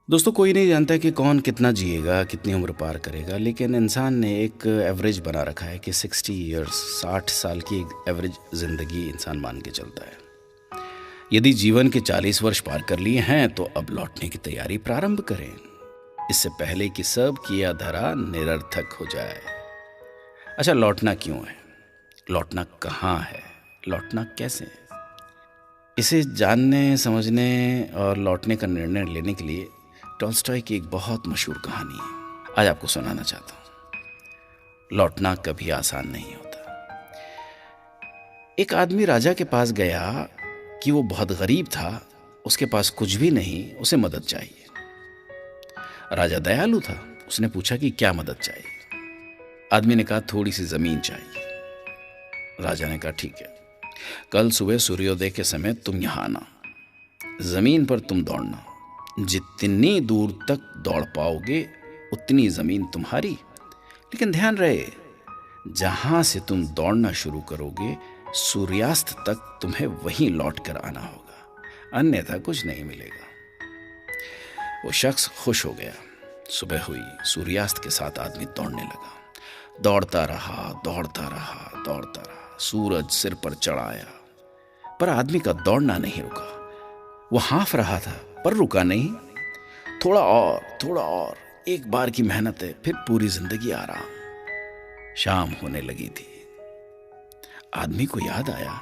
दोस्तों, कोई नहीं जानता कि कौन कितना जिएगा, कितनी उम्र पार करेगा, लेकिन इंसान ने एक एवरेज बना रखा है कि 60 ईयर्स, 60 साल की एक एवरेज ज़िंदगी इंसान मान के चलता है। यदि जीवन के 40 वर्ष पार कर लिए हैं तो अब लौटने की तैयारी प्रारंभ करें, इससे पहले कि सब किया धरा निरर्थक हो जाए। अच्छा, लौटना क्यों है, लौटना कहाँ है, लौटना कैसे है, इसे जानने, समझने और लौटने का निर्णय लेने के लिए टॉल्स्टॉय की एक बहुत मशहूर कहानी है, आज आपको सुनाना चाहता हूं। लौटना कभी आसान नहीं होता। एक आदमी राजा के पास गया कि वो बहुत गरीब था, उसके पास कुछ भी नहीं, उसे मदद चाहिए। राजा दयालु था, उसने पूछा कि क्या मदद चाहिए। आदमी ने कहा थोड़ी सी जमीन चाहिए। राजा ने कहा ठीक है, कल सुबह सूर्योदय के समय तुम यहां आना, जमीन पर तुम दौड़ना, जितनी दूर तक दौड़ पाओगे उतनी जमीन तुम्हारी। लेकिन ध्यान रहे, जहां से तुम दौड़ना शुरू करोगे सूर्यास्त तक तुम्हें वहीं लौट कर आना होगा, अन्यथा कुछ नहीं मिलेगा। वो शख्स खुश हो गया। सुबह हुई, सूर्यास्त के साथ आदमी दौड़ने लगा। दौड़ता रहा, दौड़ता रहा, दौड़ता रहा। सूरज सिर पर चढ़ आया, पर आदमी का दौड़ना नहीं रुका। वो हाँफ रहा था पर रुका नहीं। थोड़ा और, थोड़ा और, एक बार की मेहनत है, फिर पूरी जिंदगी आराम। शाम होने लगी थी। आदमी को याद आया,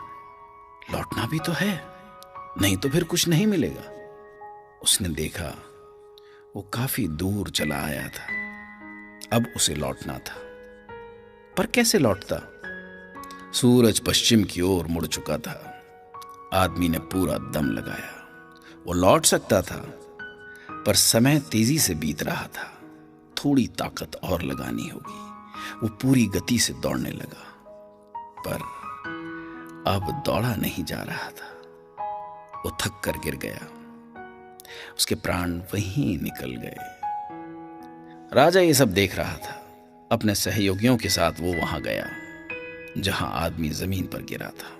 लौटना भी तो है, नहीं तो फिर कुछ नहीं मिलेगा। उसने देखा वो काफी दूर चला आया था, अब उसे लौटना था। पर कैसे लौटता? सूरज पश्चिम की ओर मुड़ चुका था। आदमी ने पूरा दम लगाया। वो लौट सकता था, पर समय तेजी से बीत रहा था। थोड़ी ताकत और लगानी होगी। वो पूरी गति से दौड़ने लगा, पर अब दौड़ा नहीं जा रहा था। वो थक कर गिर गया। उसके प्राण वहीं निकल गए। राजा ये सब देख रहा था। अपने सहयोगियों के साथ वो वहां गया जहां आदमी जमीन पर गिरा था।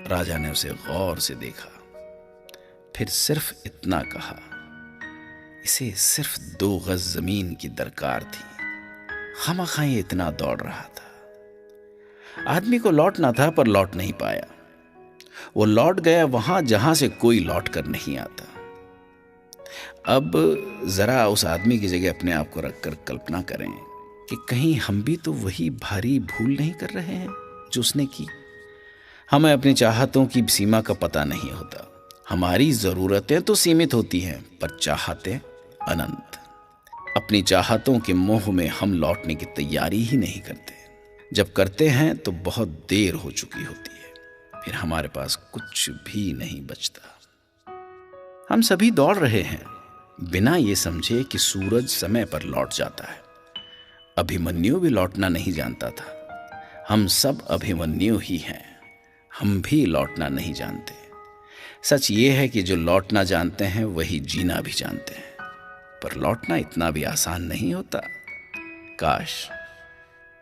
राजा ने उसे गौर से देखा, फिर सिर्फ इतना कहा, इसे सिर्फ 2 गज जमीन की दरकार थी, खामखा ये इतना दौड़ रहा था। आदमी को लौटना था पर लौट नहीं पाया। वो लौट गया वहां जहां से कोई लौट कर नहीं आता। अब जरा उस आदमी की जगह अपने आप को रखकर कल्पना करें कि कहीं हम भी तो वही भारी भूल नहीं कर रहे हैं जो उसने की। हमें अपनी चाहतों की सीमा का पता नहीं होता। हमारी जरूरतें तो सीमित होती हैं, पर चाहतें अनंत। अपनी चाहतों के मोह में हम लौटने की तैयारी ही नहीं करते। जब करते हैं तो बहुत देर हो चुकी होती है, फिर हमारे पास कुछ भी नहीं बचता। हम सभी दौड़ रहे हैं बिना ये समझे कि सूरज समय पर लौट जाता है। अभिमन्यु भी लौटना नहीं जानता था। हम सब अभिमन्यु ही हैं, हम भी लौटना नहीं जानते। सच ये है कि जो लौटना जानते हैं वही जीना भी जानते हैं, पर लौटना इतना भी आसान नहीं होता। काश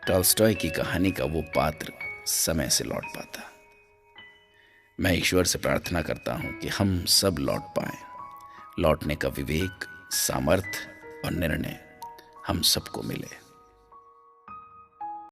टॉल्स्टॉय की कहानी का वो पात्र समय से लौट पाता। मैं ईश्वर से प्रार्थना करता हूं कि हम सब लौट पाएं। लौटने का विवेक, सामर्थ्य और निर्णय हम सबको मिले।